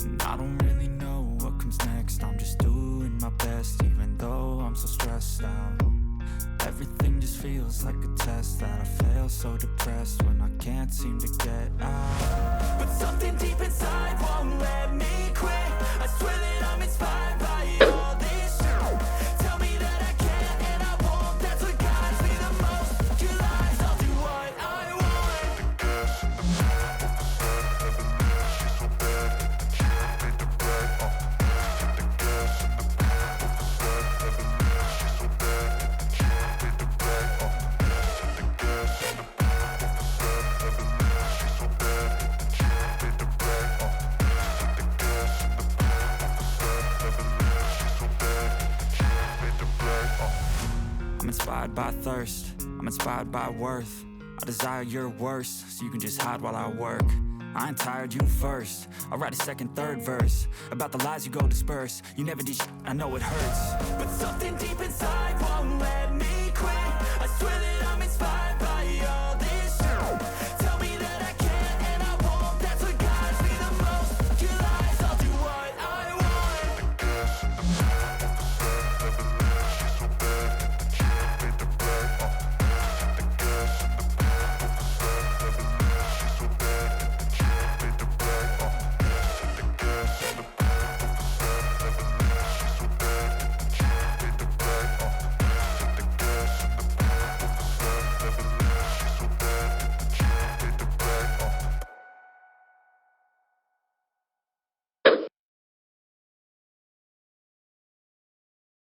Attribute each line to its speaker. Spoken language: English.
Speaker 1: And I don't really know what comes next. I'm just doing my best, even though I'm so stressed out. Everything just feels like a test that I fail, so depressed when I can't seem to get out. But something deep inside won't let me quit. I swear that I'm inspired by all this shit. Tell me that I can and I won't. That's what guides me the most. Your lies, I'll do what I want. The gas in the back of the set, never leave. She's so bad that the chick made the brag. The gas in the back of the set, never leave. She's so bad that the chick made the brag. The gas in the back of the set, never leave. She's so bad that the chick made the brag. The gas in the back of the set, never leave. She's so bad that the chick made the brag. I'm inspired by thirst, I'm inspired by worth. I desire your worst, so you can just hide while I work. I ain't tired, you first. I'll write a second, third verse about the lies you go disperse. You never did shit, I know it hurts. But something deep inside won't let me quit. I swear that I'm inspired